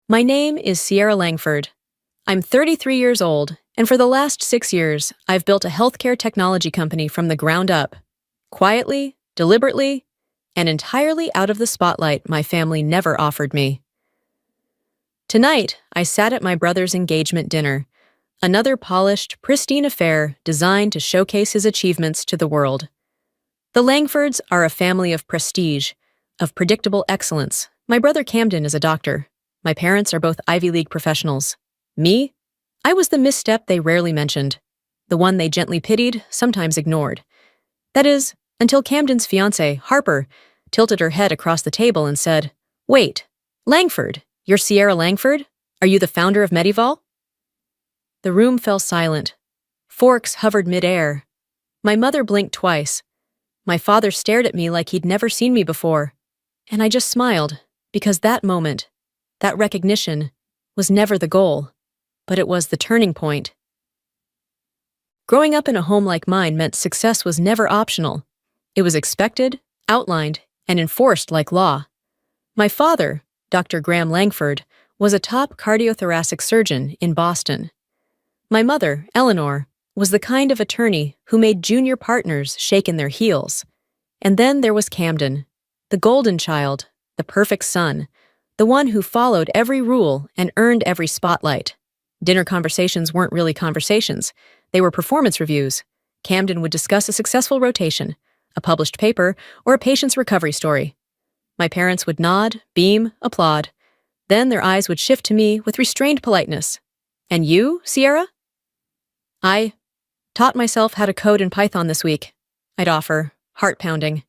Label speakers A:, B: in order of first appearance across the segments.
A: My name is Sierra Langford. I'm 33 years old, and for the last 6 years, I've built a healthcare technology company from the ground up. Quietly, deliberately, and entirely out of the spotlight my family never offered me. Tonight, I sat at my brother's engagement dinner, another polished, pristine affair designed to showcase his achievements to the world. The Langfords are a family of prestige, of predictable excellence. My brother Camden is a doctor. My parents are both Ivy League professionals. Me? I was the misstep they rarely mentioned, the one they gently pitied, sometimes ignored. That is, until Camden's fiancée, Harper, tilted her head across the table and said, "Wait, Langford, you're Sierra Langford? Are you the founder of Medival?" The room fell silent. Forks hovered midair. My mother blinked twice. My father stared at me like he'd never seen me before. And I just smiled, because that moment, that recognition, was never the goal, but it was the turning point. Growing up in a home like mine meant success was never optional. It was expected, outlined, and enforced like law. My father, Dr. Graham Langford, was a top cardiothoracic surgeon in Boston. My mother, Eleanor, was the kind of attorney who made junior partners shake in their heels. And then there was Camden, the golden child, the perfect son, the one who followed every rule and earned every spotlight. Dinner conversations weren't really conversations. They were performance reviews. Camden would discuss a successful rotation, a published paper, or a patient's recovery story. My parents would nod, beam, applaud. Then their eyes would shift to me with restrained politeness. "And you, Sierra?" "I taught myself how to code in Python this week," I'd offer, heart pounding.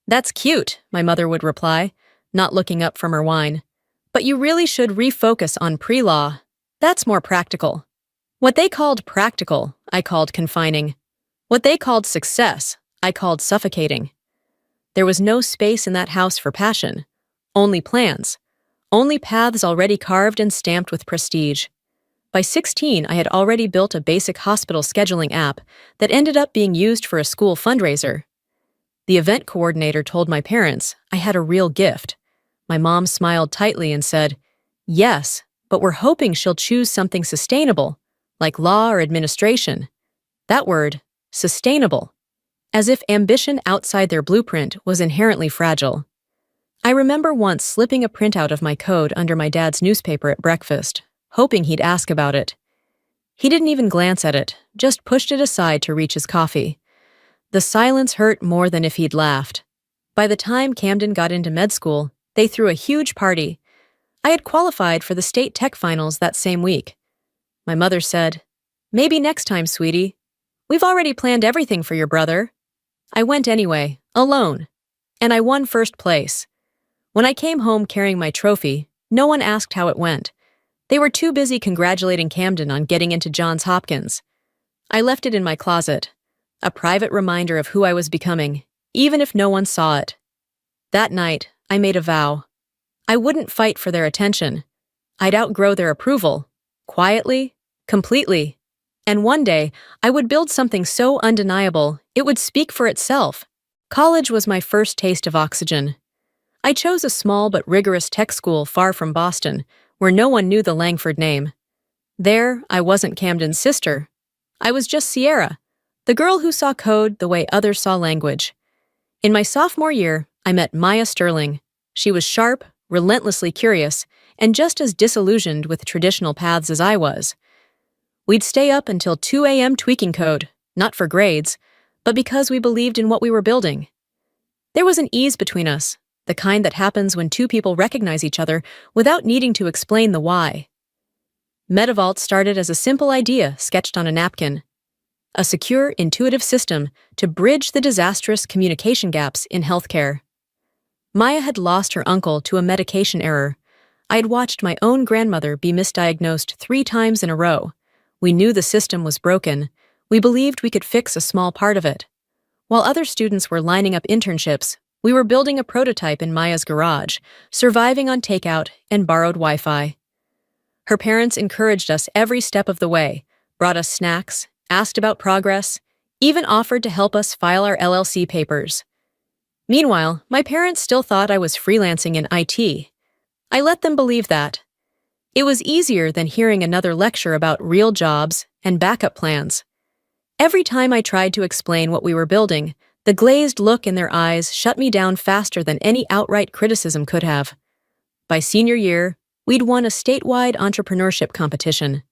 A: "That's cute," my mother would reply, not looking up from her wine. "But you really should refocus on pre-law. That's more practical." What they called practical, I called confining. What they called success, I called suffocating. There was no space in that house for passion. Only plans. Only paths already carved and stamped with prestige. By 16, I had already built a basic hospital scheduling app that ended up being used for a school fundraiser. The event coordinator told my parents I had a real gift. My mom smiled tightly and said, "Yes, but we're hoping she'll choose something sustainable, like law or administration." That word, sustainable, as if ambition outside their blueprint was inherently fragile. I remember once slipping a printout of my code under my dad's newspaper at breakfast, hoping he'd ask about it. He didn't even glance at it, just pushed it aside to reach his coffee. The silence hurt more than if he'd laughed. By the time Camden got into med school, they threw a huge party. I had qualified for the state tech finals that same week. My mother said, "Maybe next time, sweetie. We've already planned everything for your brother." I went anyway, alone, and I won first place. When I came home carrying my trophy, no one asked how it went. They were too busy congratulating Camden on getting into Johns Hopkins. I left it in my closet, a private reminder of who I was becoming, even if no one saw it. That night, I made a vow. I wouldn't fight for their attention. I'd outgrow their approval, quietly, completely. And one day, I would build something so undeniable, it would speak for itself. College was my first taste of oxygen. I chose a small but rigorous tech school far from Boston, where no one knew the Langford name. There, I wasn't Camden's sister. I was just Sierra, the girl who saw code the way others saw language. In my sophomore year, I met Maya Sterling. She was sharp, relentlessly curious, and just as disillusioned with traditional paths as I was. We'd stay up until 2 a.m. tweaking code, not for grades, but because we believed in what we were building. There was an ease between us, the kind that happens when two people recognize each other without needing to explain the why. Medivault started as a simple idea sketched on a napkin, a secure, intuitive system to bridge the disastrous communication gaps in healthcare. Maya had lost her uncle to a medication error. I had watched my own grandmother be misdiagnosed 3 times in a row. We knew the system was broken. We believed we could fix a small part of it. While other students were lining up internships, we were building a prototype in Maya's garage, surviving on takeout and borrowed Wi-Fi. Her parents encouraged us every step of the way, brought us snacks, asked about progress, even offered to help us file our LLC papers. Meanwhile, my parents still thought I was freelancing in IT. I let them believe that. It was easier than hearing another lecture about real jobs and backup plans. Every time I tried to explain what we were building, the glazed look in their eyes shut me down faster than any outright criticism could have. By senior year, we'd won a statewide entrepreneurship competition.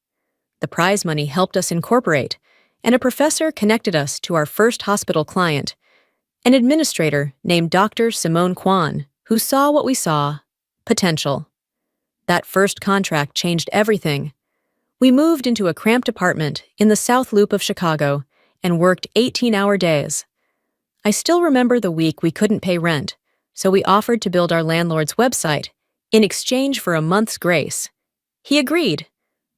A: The prize money helped us incorporate, and a professor connected us to our first hospital client, an administrator named Dr. Simone Kwan, who saw what we saw: potential. That first contract changed everything. We moved into a cramped apartment in the South Loop of Chicago and worked 18-hour days. I still remember the week we couldn't pay rent, so we offered to build our landlord's website in exchange for a month's grace. He agreed.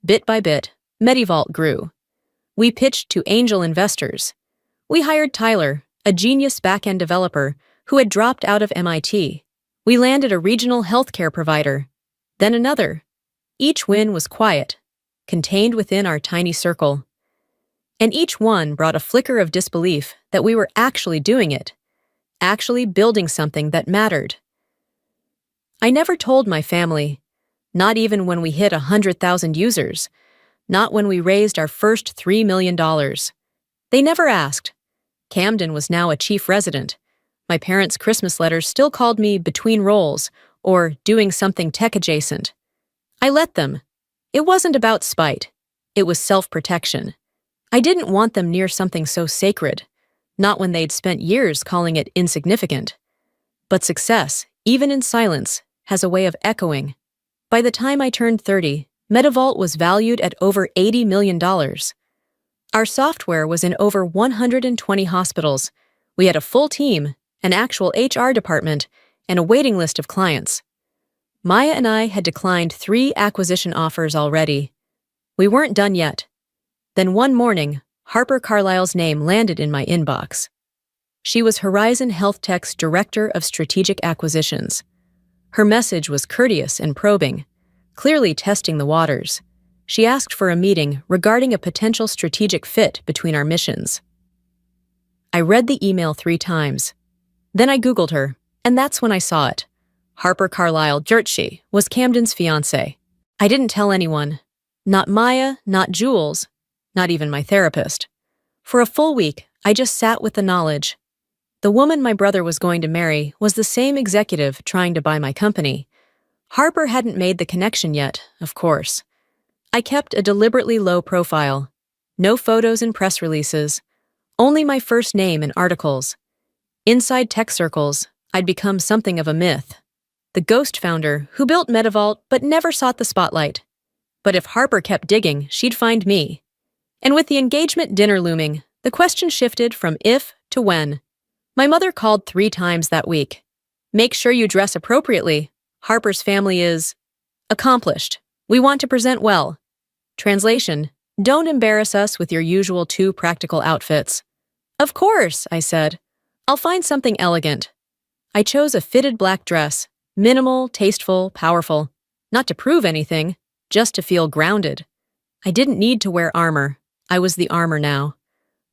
A: Bit by bit, MediVault grew. We pitched to angel investors. We hired Tyler, a genius back-end developer who had dropped out of MIT. We landed a regional healthcare provider, then another. Each win was quiet, contained within our tiny circle. And each one brought a flicker of disbelief that we were actually doing it, actually building something that mattered. I never told my family, not even when we hit 100,000 users, not when we raised our first $3 million. They never asked. Camden was now a chief resident. My parents' Christmas letters still called me between roles or doing something tech-adjacent. I let them. It wasn't about spite. It was self-protection. I didn't want them near something so sacred, not when they'd spent years calling it insignificant. But success, even in silence, has a way of echoing. By the time I turned 30, MediVault was valued at over $80 million. Our software was in over 120 hospitals. We had a full team, an actual HR department, and a waiting list of clients. Maya and I had declined 3 acquisition offers already. We weren't done yet. Then one morning, Harper Carlyle's name landed in my inbox. She was Horizon Health Tech's Director of Strategic Acquisitions. Her message was courteous and probing, clearly testing the waters. She asked for a meeting regarding a potential strategic fit between our missions. I read the email 3 times. Then I Googled her, and that's when I saw it. Harper Carlyle Jertshi was Camden's fiancée. I didn't tell anyone. Not Maya, not Jules, not even my therapist. For a full week, I just sat with the knowledge. The woman my brother was going to marry was the same executive trying to buy my company. Harper hadn't made the connection yet, of course. I kept a deliberately low profile. No photos in press releases. Only my first name in articles. Inside tech circles, I'd become something of a myth. The ghost founder who built MediVault but never sought the spotlight. But if Harper kept digging, she'd find me. And with the engagement dinner looming, the question shifted from if to when. My mother called 3 times that week. Make sure you dress appropriately. Harper's family is accomplished. We want to present well. Translation: don't embarrass us with your usual 2 practical outfits. Of course, I said. I'll find something elegant. I chose a fitted black dress, minimal, tasteful, powerful. Not to prove anything, just to feel grounded. I didn't need to wear armor. I was the armor now.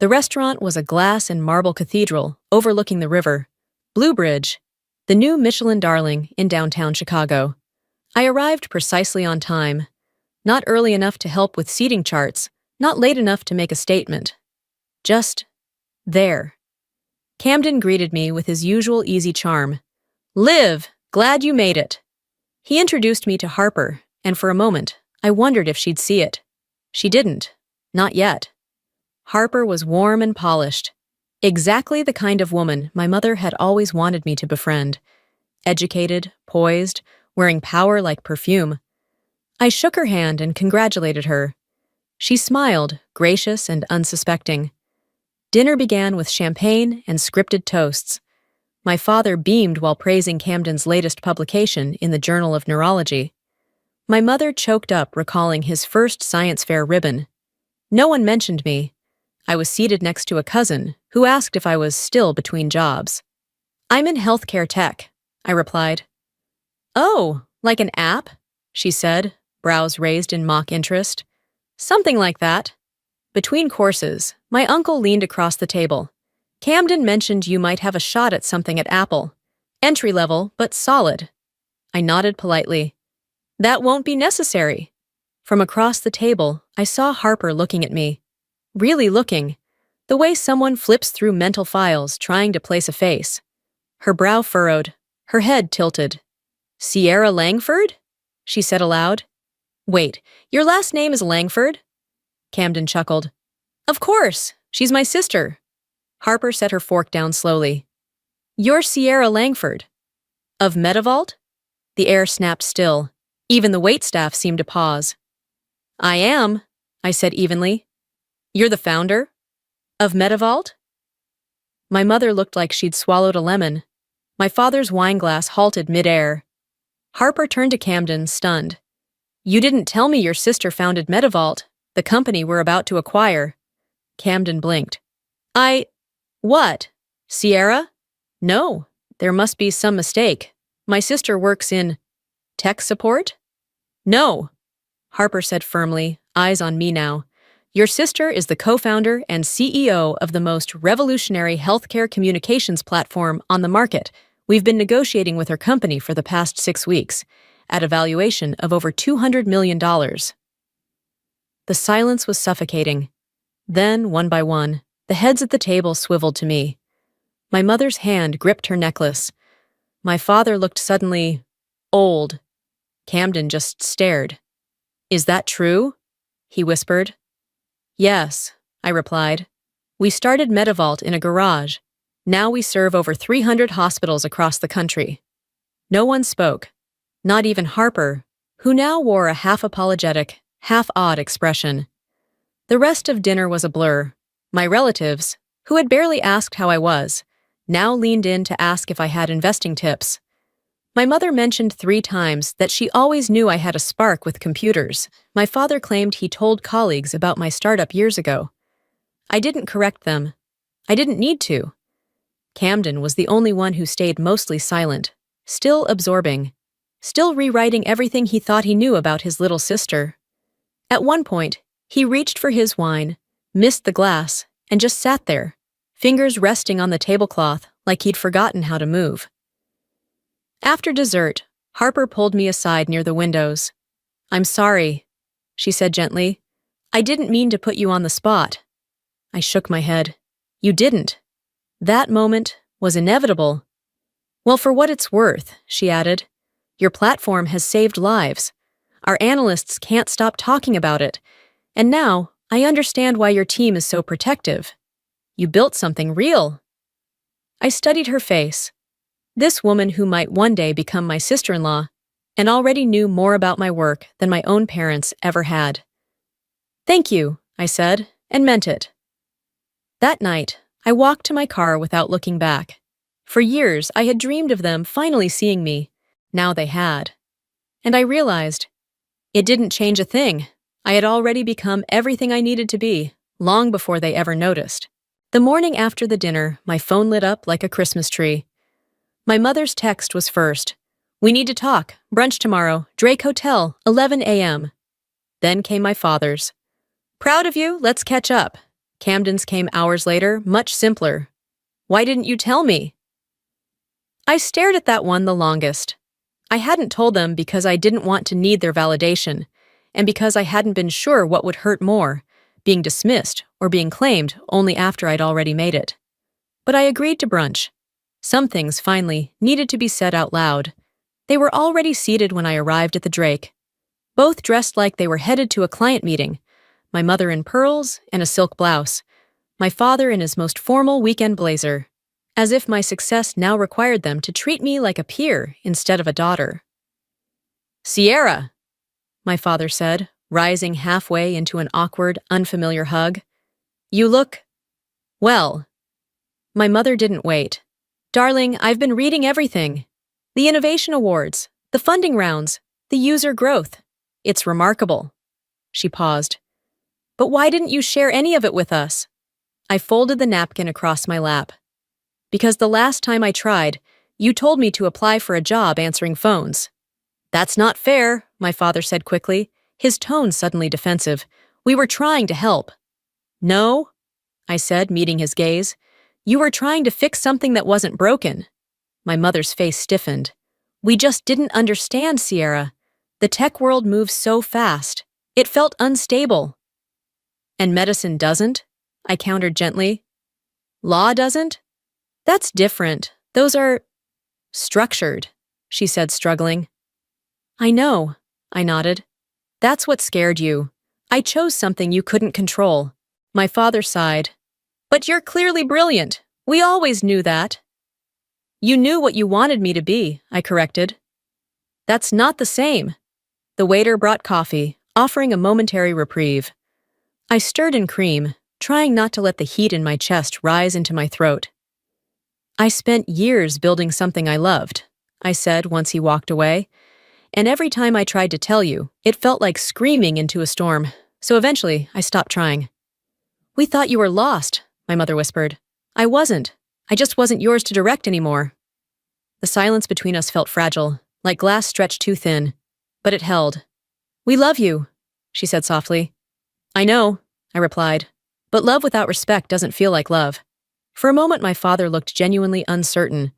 A: The restaurant was a glass and marble cathedral overlooking the river. Blue Bridge, the new Michelin darling in downtown Chicago. I arrived precisely on time. Not early enough to help with seating charts, not late enough to make a statement. Just there. Camden greeted me with his usual easy charm. Liv, glad you made it. He introduced me to Harper, and for a moment, I wondered if she'd see it. She didn't. Not yet. Harper was warm and polished. Exactly the kind of woman my mother had always wanted me to befriend. Educated, poised, wearing power like perfume. I shook her hand and congratulated her. She smiled, gracious and unsuspecting. Dinner began with champagne and scripted toasts. My father beamed while praising Camden's latest publication in the Journal of Neurology. My mother choked up recalling his first science fair ribbon. No one mentioned me. I was seated next to a cousin who asked if I was still between jobs. I'm in healthcare tech, I replied. Oh, like an app? She said, brows raised in mock interest. Something like that. Between courses, my uncle leaned across the table. Camden mentioned you might have a shot at something at Apple. Entry level, but solid. I nodded politely. That won't be necessary. From across the table, I saw Harper looking at me. Really looking. The way someone flips through mental files trying to place a face. Her brow furrowed, her head tilted. Sierra Langford? She said aloud. Wait, your last name is Langford? Camden chuckled. Of course, she's my sister. Harper set her fork down slowly. You're Sierra Langford. Of Metavault? The air snapped still. Even the waitstaff seemed to pause. I am, I said evenly. You're the founder? Of Metavault? My mother looked like she'd swallowed a lemon. My father's wineglass halted mid-air. Harper turned to Camden, stunned. You didn't tell me your sister founded Metavault, the company we're about to acquire. Camden blinked. What? Sierra? No, there must be some mistake. My sister works in tech support? No, Harper said firmly, eyes on me now. Your sister is the co-founder and CEO of the most revolutionary healthcare communications platform on the market. We've been negotiating with her company for the past 6 weeks, at a valuation of over $200 million. The silence was suffocating. Then, one by one, the heads at the table swiveled to me. My mother's hand gripped her necklace. My father looked suddenly old. Camden just stared. Is that true? He whispered. Yes, I replied. We started Metavault in a garage. Now we serve over 300 hospitals across the country. No one spoke, not even Harper, who now wore a half-apologetic, half-awed expression. The rest of dinner was a blur. My relatives, who had barely asked how I was, now leaned in to ask if I had investing tips. My mother mentioned 3 times that she always knew I had a spark with computers. My father claimed he told colleagues about my startup years ago. I didn't correct them. I didn't need to. Camden was the only one who stayed mostly silent, still absorbing, still rewriting everything he thought he knew about his little sister. At one point, he reached for his wine, missed the glass, and just sat there, fingers resting on the tablecloth like he'd forgotten how to move. After dessert, Harper pulled me aside near the windows. I'm sorry, she said gently. I didn't mean to put you on the spot. I shook my head. You didn't. That moment was inevitable. Well, for what it's worth, she added, your platform has saved lives. Our analysts can't stop talking about it. And now, I understand why your team is so protective. You built something real. I studied her face. This woman who might one day become my sister-in-law, and already knew more about my work than my own parents ever had. Thank you, I said, and meant it. That night, I walked to my car without looking back. For years, I had dreamed of them finally seeing me. Now they had. And I realized, it didn't change a thing. I had already become everything I needed to be, long before they ever noticed. The morning after the dinner, my phone lit up like a Christmas tree. My mother's text was first. We need to talk. Brunch tomorrow. Drake Hotel, 11 a.m. Then came my father's. Proud of you, let's catch up. Camden's came hours later, much simpler. Why didn't you tell me? I stared at that one the longest. I hadn't told them because I didn't want to need their validation, and because I hadn't been sure what would hurt more, being dismissed or being claimed only after I'd already made it. But I agreed to brunch. Some things, finally, needed to be said out loud. They were already seated when I arrived at the Drake. Both dressed like they were headed to a client meeting, my mother in pearls and a silk blouse, my father in his most formal weekend blazer, as if my success now required them to treat me like a peer instead of a daughter. Sierra, my father said, rising halfway into an awkward, unfamiliar hug. You look, well. My mother didn't wait. Darling, I've been reading everything. The innovation awards, the funding rounds, the user growth. It's remarkable. She paused. But why didn't you share any of it with us? I folded the napkin across my lap. Because the last time I tried, you told me to apply for a job answering phones. That's not fair, my father said quickly, his tone suddenly defensive. We were trying to help. No, I said, meeting his gaze. You were trying to fix something that wasn't broken. My mother's face stiffened. We just didn't understand, Sierra. The tech world moves so fast. It felt unstable. And medicine doesn't? I countered gently. Law doesn't? That's different. Those are structured, she said, struggling. I know, I nodded. That's what scared you. I chose something you couldn't control. My father sighed. But you're clearly brilliant. We always knew that. You knew what you wanted me to be, I corrected. That's not the same. The waiter brought coffee, offering a momentary reprieve. I stirred in cream, trying not to let the heat in my chest rise into my throat. I spent years building something I loved, I said once he walked away, and every time I tried to tell you, it felt like screaming into a storm, so eventually I stopped trying. We thought you were lost, my mother whispered. I wasn't. I just wasn't yours to direct anymore. The silence between us felt fragile, like glass stretched too thin, but it held. We love you, she said softly. I know, I replied, but love without respect doesn't feel like love. For a moment my father looked genuinely uncertain,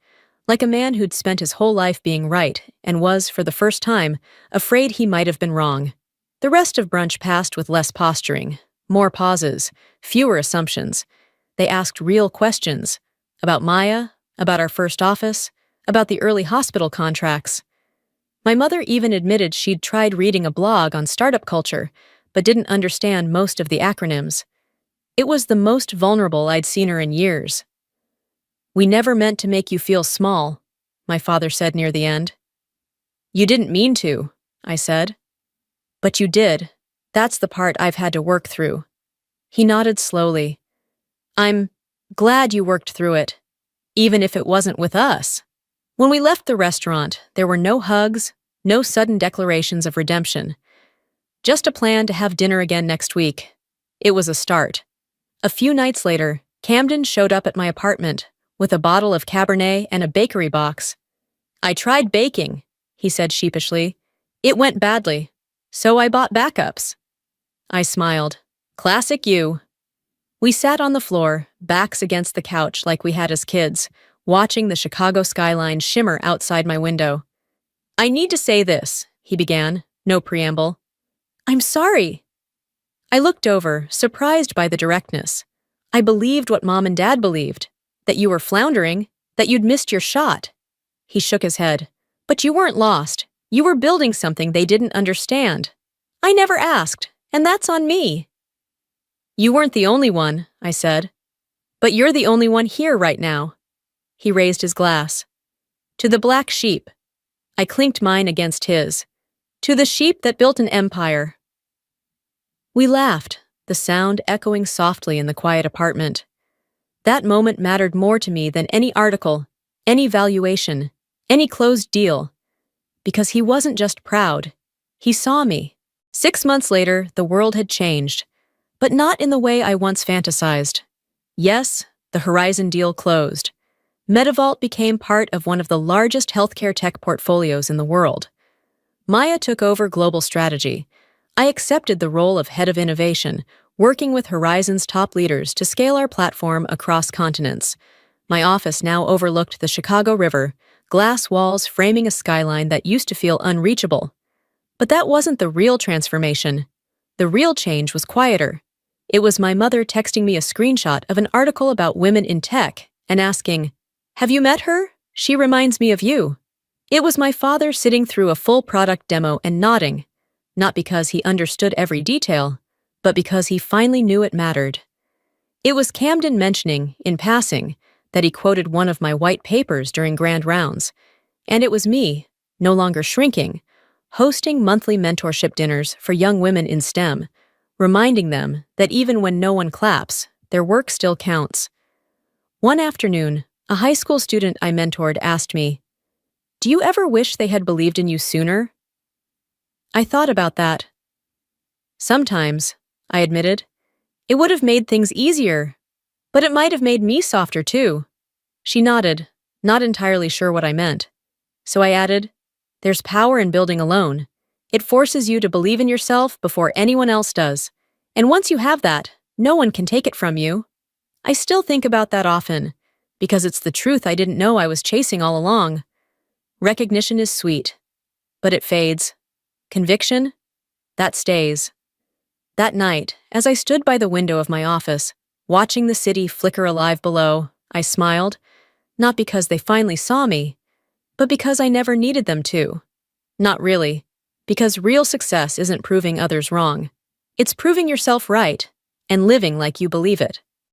A: like a man who'd spent his whole life being right and was, for the first time, afraid he might have been wrong. The rest of brunch passed with less posturing, more pauses, fewer assumptions. They asked real questions about Maya, about our first office, about the early hospital contracts. My mother even admitted she'd tried reading a blog on startup culture, but didn't understand most of the acronyms. It was the most vulnerable I'd seen her in years. We never meant to make you feel small, my father said near the end. You didn't mean to, I said. But you did. That's the part I've had to work through. He nodded slowly. I'm glad you worked through it, even if it wasn't with us. When we left the restaurant, there were no hugs, no sudden declarations of redemption. Just a plan to have dinner again next week. It was a start. A few nights later, Camden showed up at my apartment with a bottle of Cabernet and a bakery box. I tried baking, he said sheepishly. It went badly, so I bought backups. I smiled. Classic you. We sat on the floor, backs against the couch like we had as kids, watching the Chicago skyline shimmer outside my window. I need to say this, he began, no preamble. I'm sorry. I looked over, surprised by the directness. I believed what Mom and Dad believed, that you were floundering, that you'd missed your shot. He shook his head. But you weren't lost. You were building something they didn't understand. I never asked, and that's on me. You weren't the only one, I said. But you're the only one here right now. He raised his glass. To the black sheep. I clinked mine against his. To the sheep that built an empire. We laughed, the sound echoing softly in the quiet apartment. That moment mattered more to me than any article, any valuation, any closed deal. Because he wasn't just proud. He saw me. 6 months later, the world had changed. But not in the way I once fantasized. Yes, the Horizon deal closed. MediVault became part of one of the largest healthcare tech portfolios in the world. Maya took over global strategy. I accepted the role of head of innovation, working with Horizon's top leaders to scale our platform across continents. My office now overlooked the Chicago River, glass walls framing a skyline that used to feel unreachable. But that wasn't the real transformation. The real change was quieter. It was my mother texting me a screenshot of an article about women in tech and asking, "Have you met her? She reminds me of you." It was my father sitting through a full product demo and nodding, not because he understood every detail, but because he finally knew it mattered. It was Camden mentioning, in passing, that he quoted one of my white papers during grand rounds, and it was me, no longer shrinking, hosting monthly mentorship dinners for young women in STEM, reminding them that even when no one claps, their work still counts. One afternoon, a high school student I mentored asked me, "Do you ever wish they had believed in you sooner?" I thought about that. Sometimes, I admitted. It would have made things easier, but it might have made me softer too. She nodded, not entirely sure what I meant. So I added, "There's power in building alone. It forces you to believe in yourself before anyone else does. And once you have that, no one can take it from you." I still think about that often, because it's the truth I didn't know I was chasing all along. Recognition is sweet, but it fades. conviction, that stays. That night, as I stood by the window of my office, watching the city flicker alive below, I smiled, not because they finally saw me, but because I never needed them to. Not really, because real success isn't proving others wrong. It's proving yourself right and living like you believe it.